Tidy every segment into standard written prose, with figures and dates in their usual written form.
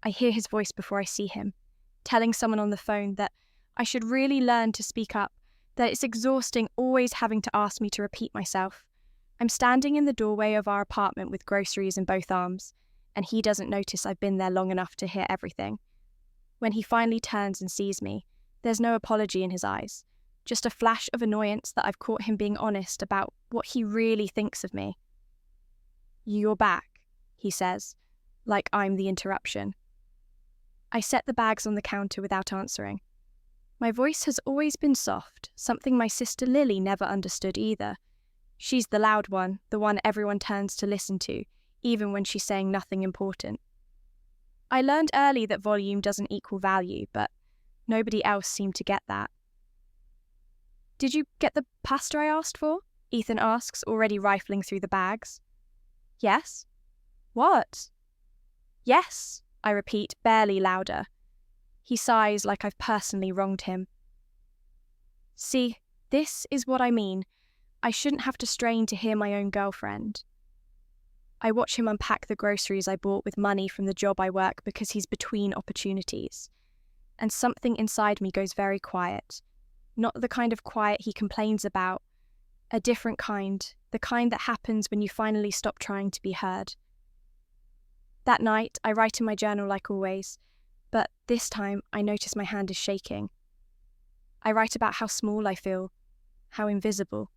I hear his voice before I see him, telling someone on the phone that I should really learn to speak up, that it's exhausting always having to ask me to repeat myself. I'm standing in the doorway of our apartment with groceries in both arms, and he doesn't notice I've been there long enough to hear everything. When he finally turns and sees me, there's no apology in his eyes, just a flash of annoyance that I've caught him being honest about what he really thinks of me. "You're back," he says, like I'm the interruption. I set the bags on the counter without answering. My voice has always been soft, something my sister Lily never understood either. She's the loud one, the one everyone turns to listen to, even when she's saying nothing important. I learned early that volume doesn't equal value, but nobody else seemed to get that. "Did you get the pasta I asked for?" Ethan asks, already rifling through the bags. "Yes." "What?" "Yes," I repeat, barely louder. He sighs like I've personally wronged him. "See, this is what I mean. I shouldn't have to strain to hear my own girlfriend." I watch him unpack the groceries I bought with money from the job I work because he's between opportunities. And something inside me goes very quiet. Not the kind of quiet he complains about, a different kind, the kind that happens when you finally stop trying to be heard. That night, I write in my journal like always, but this time I notice my hand is shaking. I write about how small I feel, how invisible.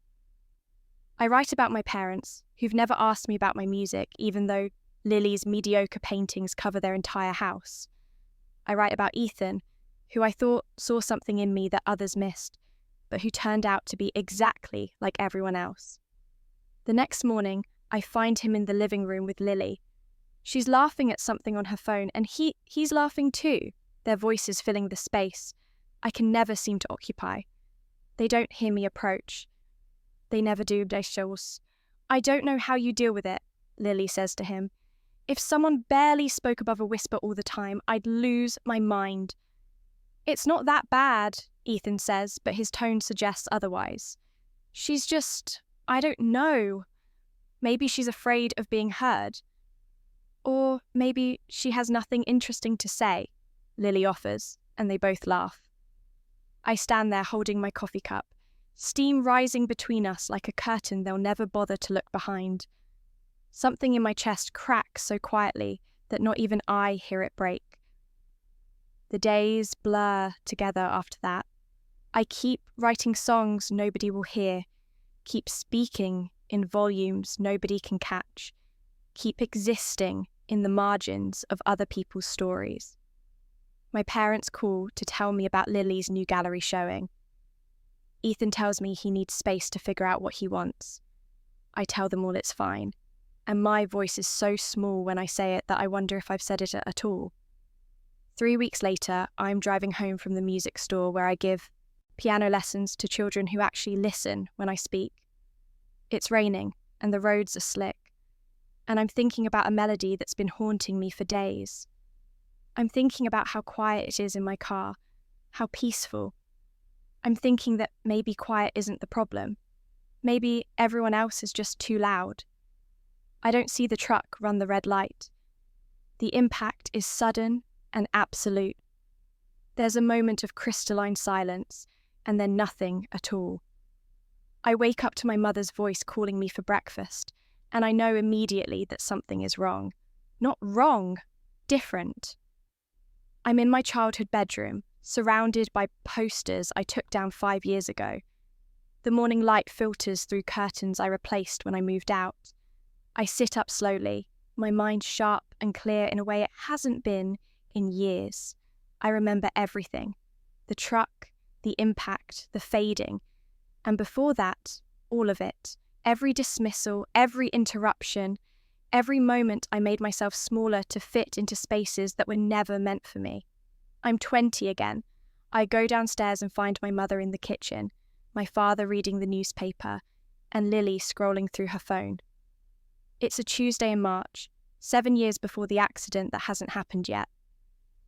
I write about my parents, who've never asked me about my music, even though Lily's mediocre paintings cover their entire house. I write about Ethan, who I thought saw something in me that others missed, but who turned out to be exactly like everyone else. The next morning, I find him in the living room with Lily. She's laughing at something on her phone, and he's laughing too, their voices filling the space I can never seem to occupy. They don't hear me approach. They never do, des choses. "I don't know how you deal with it," Lily says to him. "If someone barely spoke above a whisper all the time, I'd lose my mind." "It's not that bad," Ethan says, but his tone suggests otherwise. "She's just, I don't know. Maybe she's afraid of being heard. Or maybe she has nothing interesting to say," Lily offers, and they both laugh. I stand there holding my coffee cup, steam rising between us like a curtain they'll never bother to look behind. Something in my chest cracks so quietly that not even I hear it break. The days blur together after that. I keep writing songs nobody will hear, keep speaking in volumes nobody can catch, keep existing in the margins of other people's stories. My parents call to tell me about Lily's new gallery showing. Ethan tells me he needs space to figure out what he wants. I tell them all it's fine, and my voice is so small when I say it that I wonder if I've said it at all. 3 weeks later, I'm driving home from the music store where I give piano lessons to children who actually listen when I speak. It's raining, and the roads are slick, and I'm thinking about a melody that's been haunting me for days. I'm thinking about how quiet it is in my car, how peaceful. I'm thinking that maybe quiet isn't the problem. Maybe everyone else is just too loud. I don't see the truck run the red light. The impact is sudden and absolute. There's a moment of crystalline silence, and then nothing at all. I wake up to my mother's voice calling me for breakfast, and I know immediately that something is wrong. Not wrong, different. I'm in my childhood bedroom, surrounded by posters I took down 5 years ago. The morning light filters through curtains I replaced when I moved out. I sit up slowly, my mind sharp and clear in a way it hasn't been in years. I remember everything. The truck, the impact, the fading. And before that, all of it. Every dismissal, every interruption, every moment I made myself smaller to fit into spaces that were never meant for me. I'm 20 again. I go downstairs and find my mother in the kitchen, my father reading the newspaper, and Lily scrolling through her phone. It's a Tuesday in March, 7 years before the accident that hasn't happened yet.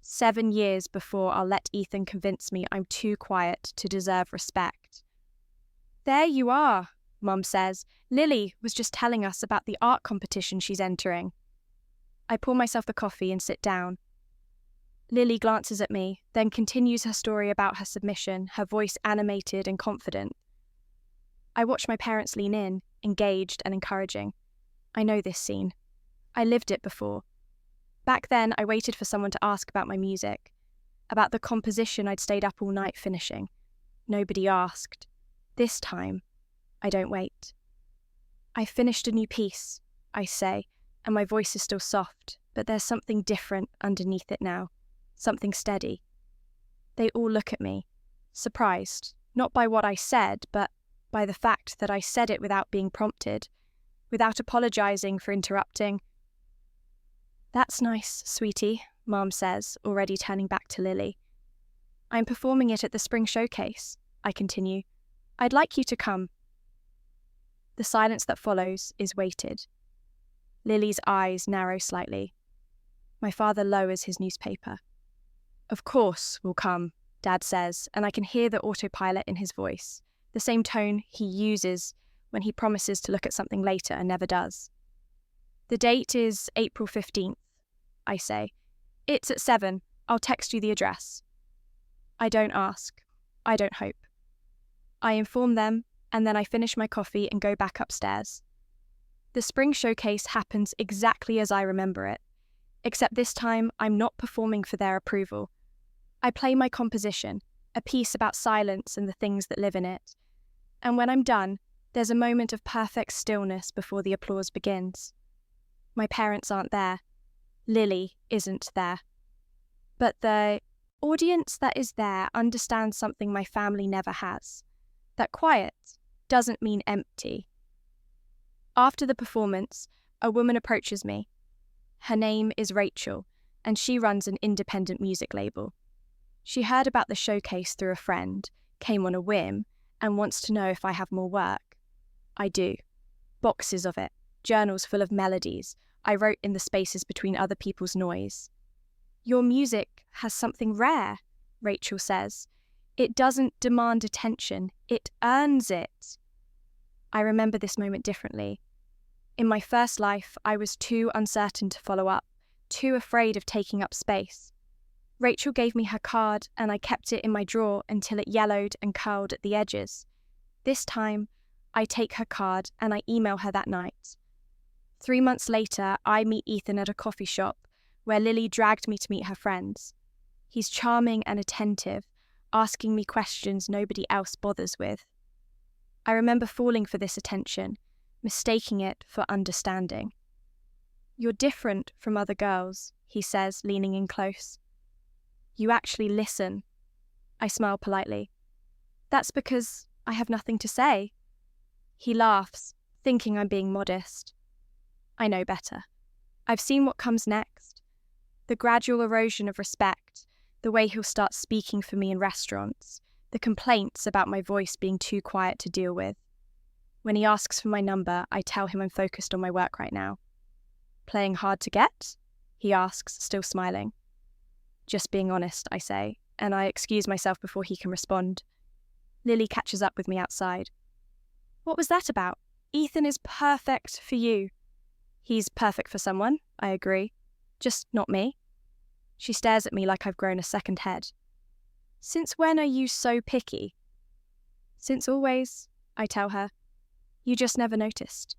7 years before I'll let Ethan convince me I'm too quiet to deserve respect. "There you are," Mum says. "Lily was just telling us about the art competition she's entering." I pour myself the coffee and sit down. Lily glances at me, then continues her story about her submission, her voice animated and confident. I watch my parents lean in, engaged and encouraging. I know this scene. I lived it before. Back then, I waited for someone to ask about my music, about the composition I'd stayed up all night finishing. Nobody asked. This time, I don't wait. I finished a new piece, I say, and my voice is still soft, but there's something different underneath it now, something steady. They all look at me, surprised, not by what I said, but by the fact that I said it without being prompted, without apologizing for interrupting. That's nice, sweetie, Mom says, already turning back to Lily. I'm performing it at the spring showcase, I continue. I'd like you to come. The silence that follows is weighted. Lily's eyes narrow slightly. My father lowers his newspaper. Of course we'll come, Dad says, and I can hear the autopilot in his voice, the same tone he uses when he promises to look at something later and never does. The date is April 15th, I say. It's at 7. I'll text you the address. I don't ask. I don't hope. I inform them, and then I finish my coffee and go back upstairs. The spring showcase happens exactly as I remember it, except this time I'm not performing for their approval. I play my composition, a piece about silence and the things that live in it. And when I'm done, there's a moment of perfect stillness before the applause begins. My parents aren't there. Lily isn't there. But the audience that is there understands something my family never has. That quiet doesn't mean empty. After the performance, a woman approaches me. Her name is Rachel, and she runs an independent music label. She heard about the showcase through a friend, came on a whim, and wants to know if I have more work. I do. Boxes of it, journals full of melodies I wrote in the spaces between other people's noise. Your music has something rare, Rachel says. It doesn't demand attention, it earns it. I remember this moment differently. In my first life, I was too uncertain to follow up, too afraid of taking up space. Rachel gave me her card and I kept it in my drawer until it yellowed and curled at the edges. This time, I take her card and I email her that night. 3 months later, I meet Ethan at a coffee shop where Lily dragged me to meet her friends. He's charming and attentive, asking me questions nobody else bothers with. I remember falling for this attention, mistaking it for understanding. You're different from other girls, he says, leaning in close. You actually listen. I smile politely. That's because I have nothing to say. He laughs, thinking I'm being modest. I know better. I've seen what comes next. The gradual erosion of respect, the way he'll start speaking for me in restaurants, the complaints about my voice being too quiet to deal with. When he asks for my number, I tell him I'm focused on my work right now. Playing hard to get? He asks, still smiling. Just being honest, I say, and I excuse myself before he can respond. Lily catches up with me outside. What was that about? Ethan is perfect for you. He's perfect for someone, I agree. Just not me. She stares at me like I've grown a second head. Since when are you so picky? Since always, I tell her. You just never noticed.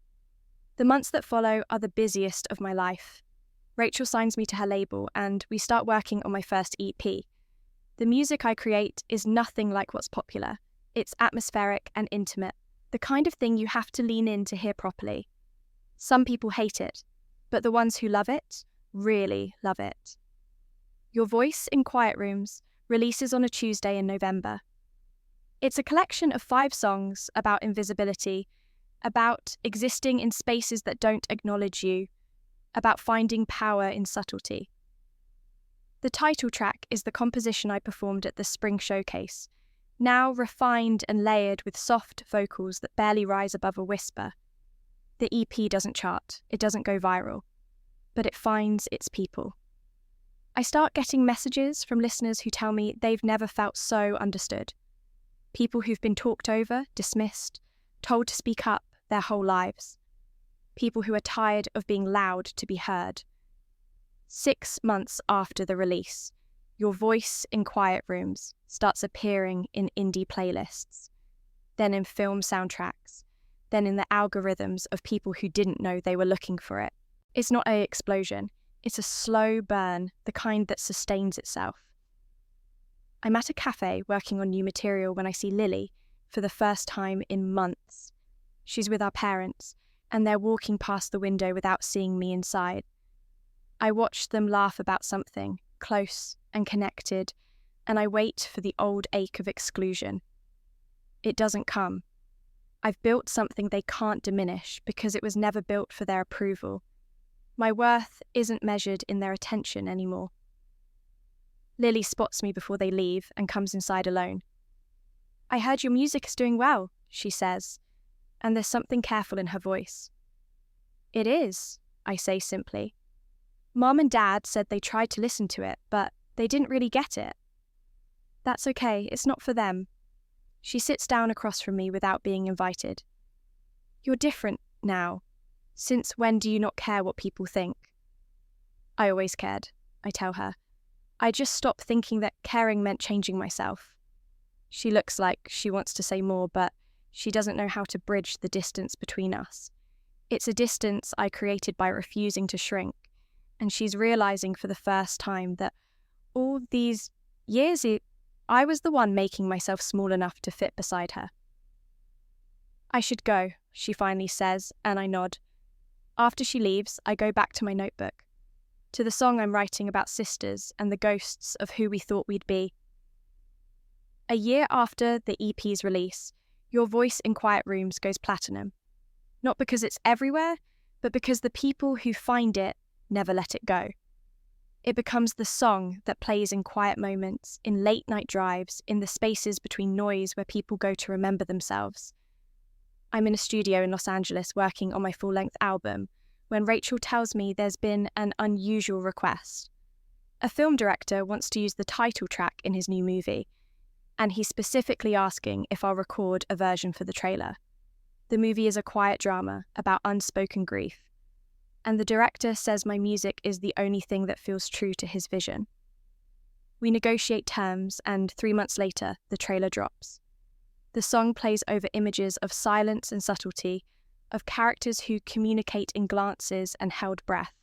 The months that follow are the busiest of my life. Rachel signs me to her label and we start working on my first EP. The music I create is nothing like what's popular. It's atmospheric and intimate, the kind of thing you have to lean in to hear properly. Some people hate it, but the ones who love it really love it. Your Voice in Quiet Rooms releases on a Tuesday in November. It's a collection of 5 songs about invisibility, about existing in spaces that don't acknowledge you, about finding power in subtlety. The title track is the composition I performed at the Spring Showcase, now refined and layered with soft vocals that barely rise above a whisper. The EP doesn't chart, it doesn't go viral, but it finds its people. I start getting messages from listeners who tell me they've never felt so understood. People who've been talked over, dismissed, told to speak up their whole lives. People who are tired of being loud to be heard. 6 months after the release, your voice in quiet rooms starts appearing in indie playlists, then in film soundtracks, then in the algorithms of people who didn't know they were looking for it. It's not an explosion, it's a slow burn, the kind that sustains itself. I'm at a cafe working on new material when I see Lily for the first time in months. She's with our parents, and they're walking past the window without seeing me inside. I watch them laugh about something, close and connected, and I wait for the old ache of exclusion. It doesn't come. I've built something they can't diminish because it was never built for their approval. My worth isn't measured in their attention anymore. Lily spots me before they leave and comes inside alone. "I heard your music is doing well," she says, and there's something careful in her voice. "It is," I say simply. "Mom and Dad said they tried to listen to it, but they didn't really get it." "That's okay, it's not for them." She sits down across from me without being invited. "You're different now. Since when do you not care what people think?" "I always cared," I tell her. "I just stopped thinking that caring meant changing myself." She looks like she wants to say more, but she doesn't know how to bridge the distance between us. It's a distance I created by refusing to shrink, and she's realizing for the first time that all these years I was the one making myself small enough to fit beside her. "I should go," she finally says, and I nod. After she leaves, I go back to my notebook, to the song I'm writing about sisters and the ghosts of who we thought we'd be. A year after the EP's release, Your Voice in Quiet Rooms goes platinum. Not because it's everywhere, but because the people who find it never let it go. It becomes the song that plays in quiet moments, in late-night drives, in the spaces between noise where people go to remember themselves. I'm in a studio in Los Angeles working on my full-length album when Rachel tells me there's been an unusual request. A film director wants to use the title track in his new movie, and he's specifically asking if I'll record a version for the trailer. The movie is a quiet drama about unspoken grief, and the director says my music is the only thing that feels true to his vision. We negotiate terms, and 3 months later, the trailer drops. The song plays over images of silence and subtlety, of characters who communicate in glances and held breath.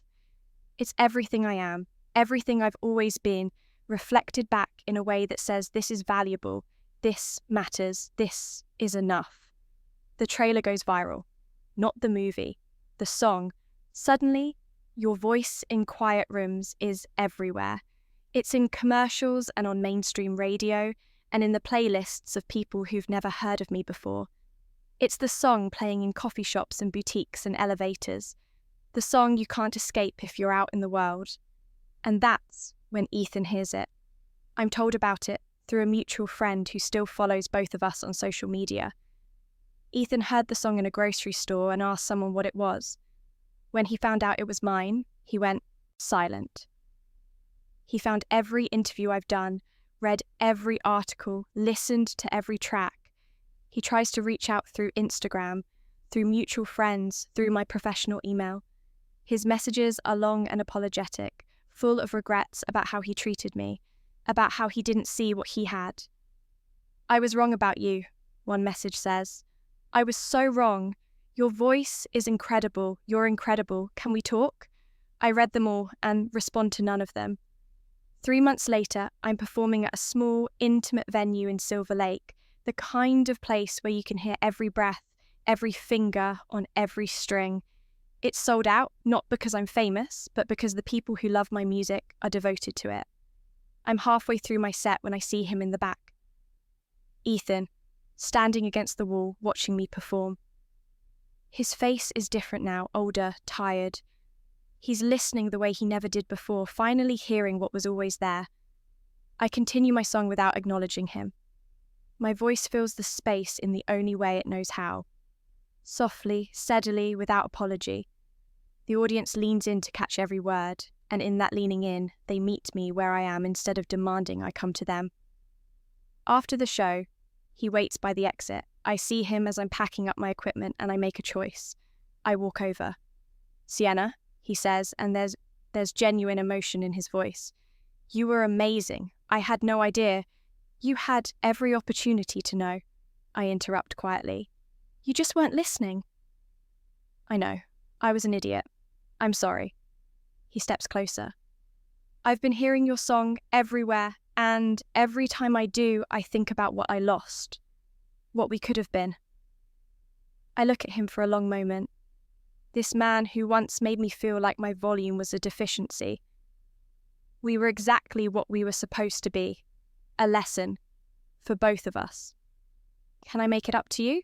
It's everything I am, everything I've always been, reflected back in a way that says this is valuable, this matters, this is enough. The trailer goes viral. Not the movie, the song. Suddenly, Your Voice in Quiet Rooms is everywhere. It's in commercials and on mainstream radio, and in the playlists of people who've never heard of me before. It's the song playing in coffee shops and boutiques and elevators. The song you can't escape if you're out in the world. And that's when Ethan hears it. I'm told about it through a mutual friend who still follows both of us on social media. Ethan heard the song in a grocery store and asked someone what it was. When he found out it was mine, he went silent. He found every interview I've done, read every article, listened to every track. He tries to reach out through Instagram, through mutual friends, through my professional email. His messages are long and apologetic, full of regrets about how he treated me, about how he didn't see what he had. "I was wrong about you," one message says. "I was so wrong. Your voice is incredible. You're incredible. Can we talk?" I read them all and respond to none of them. 3 months later, I'm performing at a small, intimate venue in Silver Lake, the kind of place where you can hear every breath, every finger on every string. It's sold out, not because I'm famous, but because the people who love my music are devoted to it. I'm halfway through my set when I see him in the back. Ethan, standing against the wall, watching me perform. His face is different now, older, tired. He's listening the way he never did before, finally hearing what was always there. I continue my song without acknowledging him. My voice fills the space in the only way it knows how. Softly, steadily, without apology. The audience leans in to catch every word, and in that leaning in, they meet me where I am instead of demanding I come to them. After the show, he waits by the exit. I see him as I'm packing up my equipment and I make a choice. I walk over. "Sienna," he says, and there's genuine emotion in his voice. You were amazing. I had no idea. You had every opportunity to know. I interrupt quietly. You just weren't listening. I know. I was an idiot. I'm sorry. He steps closer. I've been hearing your song everywhere, and every time I do, I think about what I lost. What we could have been. I look at him for a long moment. This man who once made me feel like my volume was a deficiency. We were exactly what we were supposed to be. A lesson. For both of us. Can I make it up to you?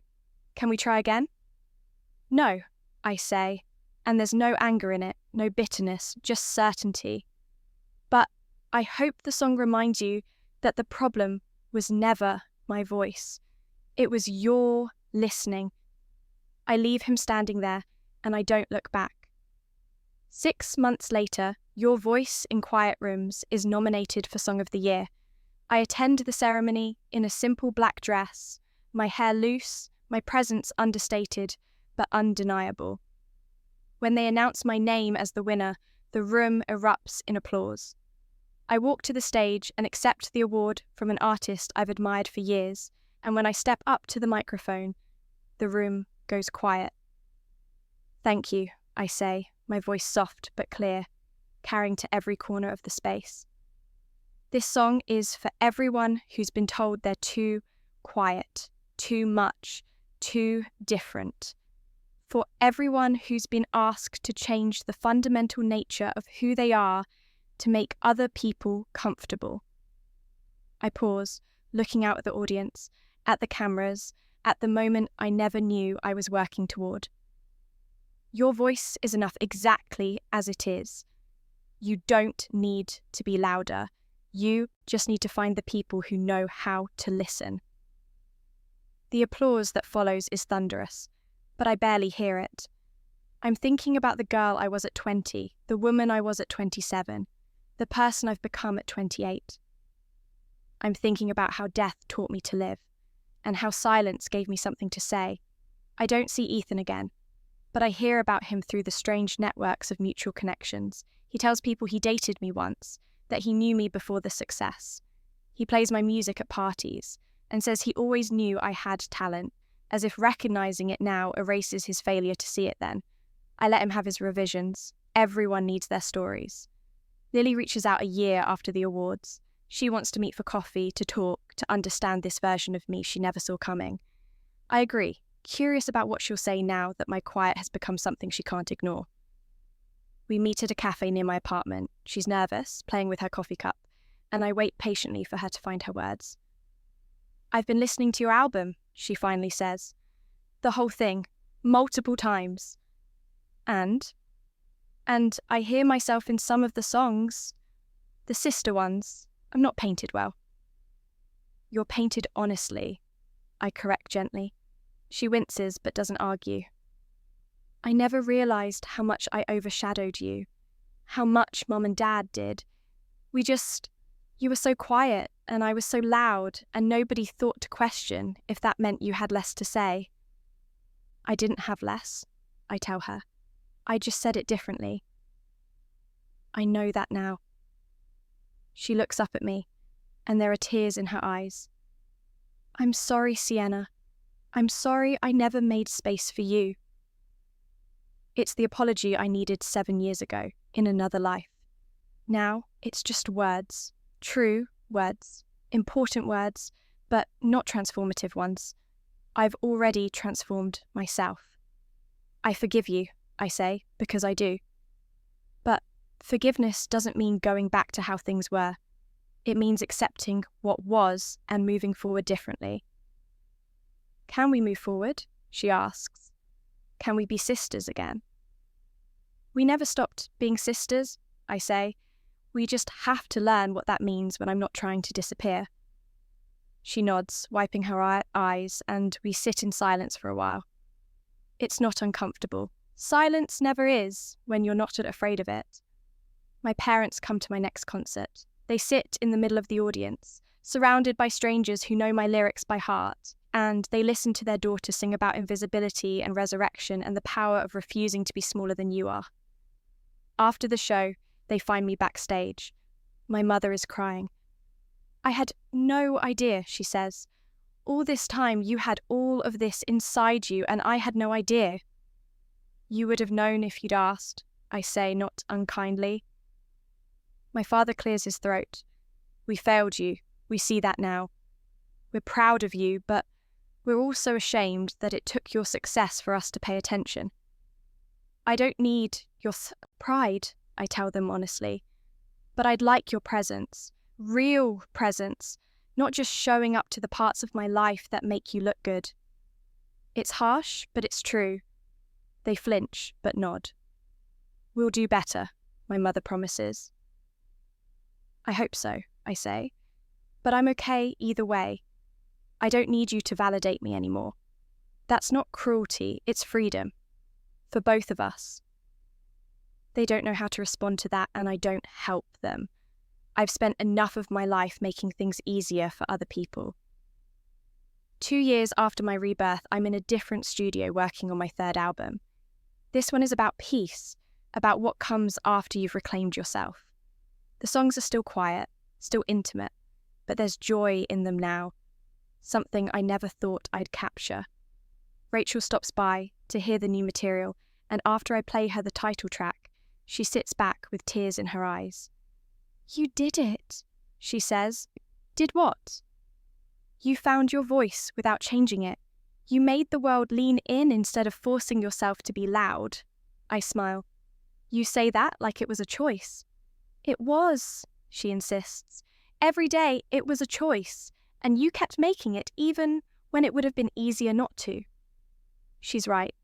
Can we try again? No, I say, and there's no anger in it, no bitterness, just certainty. But I hope the song reminds you that the problem was never my voice. It was your listening. I leave him standing there, and I don't look back. 6 months later, Your Voice in Quiet Rooms is nominated for Song of the Year. I attend the ceremony in a simple black dress, my hair loose, my presence understated, but undeniable. When they announce my name as the winner, the room erupts in applause. I walk to the stage and accept the award from an artist I've admired for years, and when I step up to the microphone, the room goes quiet. Thank you, I say, my voice soft but clear, carrying to every corner of the space. This song is for everyone who's been told they're too quiet, too much, too different. For everyone who's been asked to change the fundamental nature of who they are to make other people comfortable. I pause, looking out at the audience, at the cameras, at the moment I never knew I was working toward. Your voice is enough exactly as it is. You don't need to be louder. You just need to find the people who know how to listen. The applause that follows is thunderous, but I barely hear it. I'm thinking about the girl I was at 20, the woman I was at 27, the person I've become at 28. I'm thinking about how death taught me to live, and how silence gave me something to say. I don't see Ethan again, but I hear about him through the strange networks of mutual connections. He tells people he dated me once, that he knew me before the success. He plays my music at parties, and says he always knew I had talent, as if recognizing it now erases his failure to see it then. I let him have his revisions. Everyone needs their stories. Lily reaches out a year after the awards. She wants to meet for coffee, to talk, to understand this version of me she never saw coming. I agree, curious about what she'll say now that my quiet has become something she can't ignore. We meet at a cafe near my apartment. She's nervous, playing with her coffee cup, and I wait patiently for her to find her words. I've been listening to your album, she finally says. The whole thing, multiple times. And I hear myself in some of the songs. The sister ones. I'm not painted well. You're painted honestly, I correct gently. She winces but doesn't argue. I never realised how much I overshadowed you, how much Mum and Dad did. You were so quiet and I was so loud, and nobody thought to question if that meant you had less to say. I didn't have less, I tell her. I just said it differently. I know that now. She looks up at me, and there are tears in her eyes. I'm sorry, Sienna. I'm sorry I never made space for you. It's the apology I needed 7 years ago, in another life. Now, it's just words. True words. Important words, but not transformative ones. I've already transformed myself. I forgive you, I say, because I do. But forgiveness doesn't mean going back to how things were. It means accepting what was and moving forward differently. Can we move forward? She asks. Can we be sisters again? We never stopped being sisters, I say. We just have to learn what that means when I'm not trying to disappear. She nods, wiping her eyes, and we sit in silence for a while. It's not uncomfortable. Silence never is when you're not afraid of it. My parents come to my next concert. They sit in the middle of the audience, surrounded by strangers who know my lyrics by heart, and they listen to their daughter sing about invisibility and resurrection and the power of refusing to be smaller than you are. After the show, they find me backstage. My mother is crying. I had no idea, she says. All this time you had all of this inside you and I had no idea. You would have known if you'd asked, I say, not unkindly. My father clears his throat. We failed you. We see that now. We're proud of you, but we're also ashamed that it took your success for us to pay attention. I don't need your pride, I tell them honestly, but I'd like your presence, real presence, not just showing up to the parts of my life that make you look good. It's harsh, but it's true. They flinch, but nod. We'll do better, my mother promises. I hope so, I say, but I'm okay either way. I don't need you to validate me anymore. That's not cruelty, it's freedom. For both of us. They don't know how to respond to that, and I don't help them. I've spent enough of my life making things easier for other people. 2 years after my rebirth, I'm in a different studio working on my third album. This one is about peace, about what comes after you've reclaimed yourself. The songs are still quiet, still intimate, but there's joy in them now, something I never thought I'd capture. Rachel stops by to hear the new material, and after I play her the title track, she sits back with tears in her eyes. You did it, she says. Did what? You found your voice without changing it. You made the world lean in instead of forcing yourself to be loud. I smile. You say that like it was a choice. It was, she insists. Every day it was a choice, and you kept making it even when it would have been easier not to. She's right.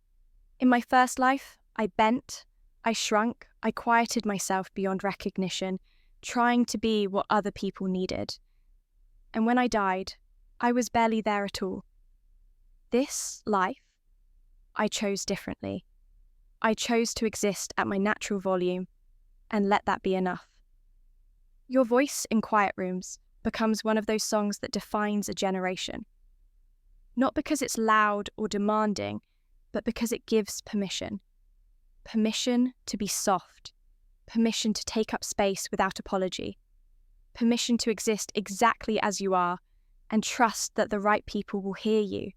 In my first life, I bent, I shrunk, I quieted myself beyond recognition, trying to be what other people needed. And when I died, I was barely there at all. This life, I chose differently. I chose to exist at my natural volume and let that be enough. Your voice in quiet rooms becomes one of those songs that defines a generation. Not because it's loud or demanding, but because it gives permission. Permission to be soft. Permission to take up space without apology. Permission to exist exactly as you are and trust that the right people will hear you.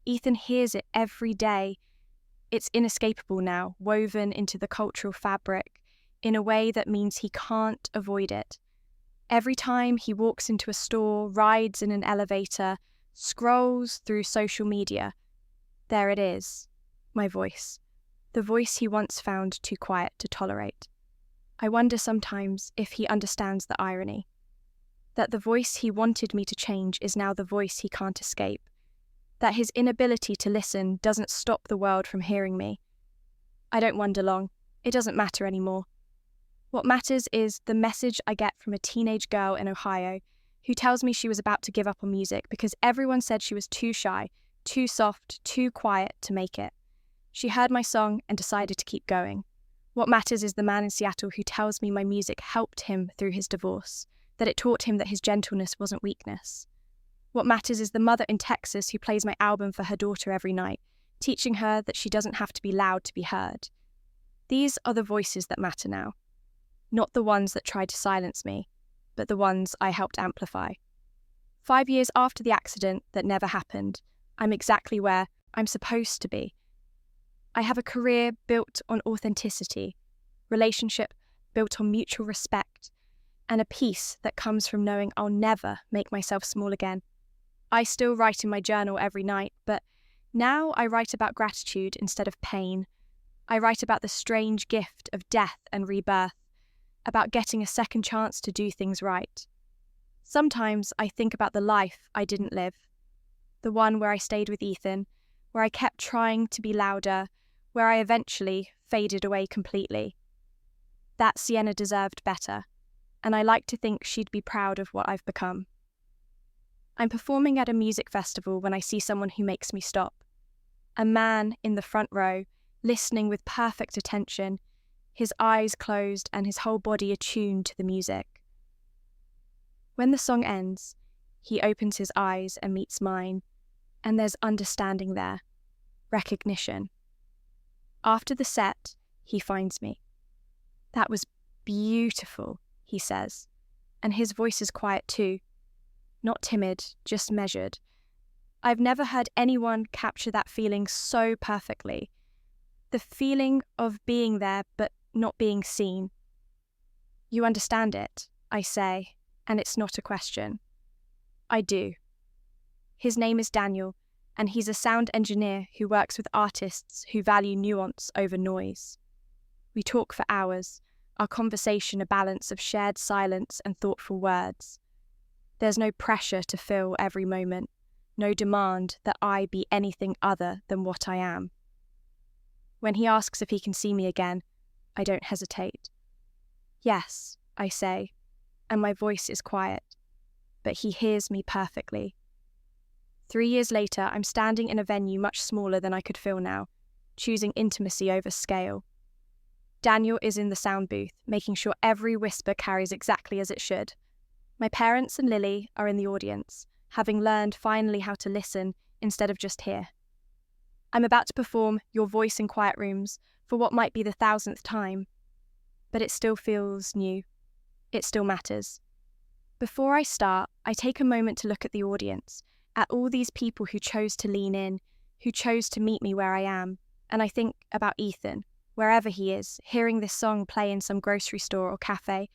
Ethan hears it every day. It's inescapable now, woven into the cultural fabric in a way that means he can't avoid it. Every time he walks into a store, rides in an elevator, scrolls through social media, there it is, my voice. The voice he once found too quiet to tolerate. I wonder sometimes if he understands the irony. That the voice he wanted me to change is now the voice he can't escape. That his inability to listen doesn't stop the world from hearing me. I don't wonder long. It doesn't matter anymore. What matters is the message I get from a teenage girl in Ohio who tells me she was about to give up on music because everyone said she was too shy, too soft, too quiet to make it. She heard my song and decided to keep going. What matters is the man in Seattle who tells me my music helped him through his divorce, that it taught him that his gentleness wasn't weakness. What matters is the mother in Texas who plays my album for her daughter every night, teaching her that she doesn't have to be loud to be heard. These are the voices that matter now. Not the ones that tried to silence me, but the ones I helped amplify. 5 years after the accident that never happened, I'm exactly where I'm supposed to be. I have a career built on authenticity, relationship built on mutual respect, and a peace that comes from knowing I'll never make myself small again. I still write in my journal every night, but now I write about gratitude instead of pain. I write about the strange gift of death and rebirth, about getting a second chance to do things right. Sometimes I think about the life I didn't live, the one where I stayed with Ethan, where I kept trying to be louder, where I eventually faded away completely. That Sienna deserved better, and I like to think she'd be proud of what I've become. I'm performing at a music festival when I see someone who makes me stop. A man in the front row, listening with perfect attention, his eyes closed and his whole body attuned to the music. When the song ends, he opens his eyes and meets mine, and there's understanding there, recognition. After the set, he finds me. That was beautiful, he says. and his voice is quiet too. Not timid, just measured. I've never heard anyone capture that feeling so perfectly. The feeling of being there but not being seen. You understand it, I say, and it's not a question. I do. His name is Daniel, and he's a sound engineer who works with artists who value nuance over noise. We talk for hours, our conversation a balance of shared silence and thoughtful words. There's no pressure to fill every moment, no demand that I be anything other than what I am. When he asks if he can see me again, I don't hesitate. Yes, I say, and my voice is quiet, but he hears me perfectly. 3 years later, I'm standing in a venue much smaller than I could fill now, choosing intimacy over scale. Daniel is in the sound booth, making sure every whisper carries exactly as it should. My parents and Lily are in the audience, having learned finally how to listen instead of just hear. I'm about to perform Your Voice in Quiet Rooms for what might be the 1,000th time, but it still feels new. It still matters. Before I start, I take a moment to look at the audience, at all these people who chose to lean in, who chose to meet me where I am, and I think about Ethan, wherever he is, hearing this song play in some grocery store or cafe,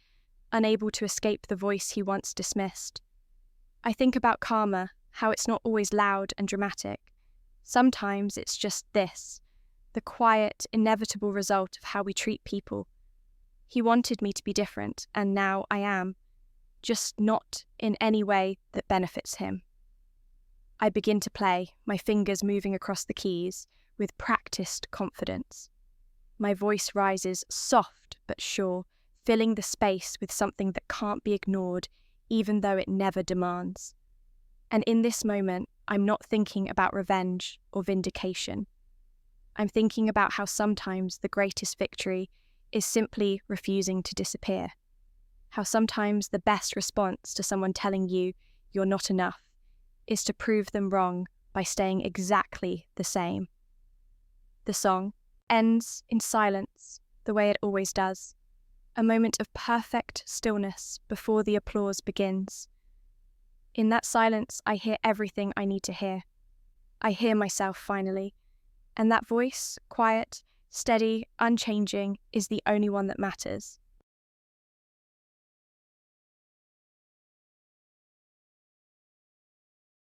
unable to escape the voice he once dismissed. I think about karma, how it's not always loud and dramatic. Sometimes it's just this, the quiet, inevitable result of how we treat people. He wanted me to be different, and now I am, just not in any way that benefits him. I begin to play, my fingers moving across the keys, with practiced confidence. My voice rises soft but sure, filling the space with something that can't be ignored, even though it never demands. And in this moment, I'm not thinking about revenge or vindication. I'm thinking about how sometimes the greatest victory is simply refusing to disappear. How sometimes the best response to someone telling you you're not enough is to prove them wrong by staying exactly the same. The song ends in silence, the way it always does, a moment of perfect stillness before the applause begins. In that silence, I hear everything I need to hear. I hear myself finally, and that voice, quiet, steady, unchanging, is the only one that matters.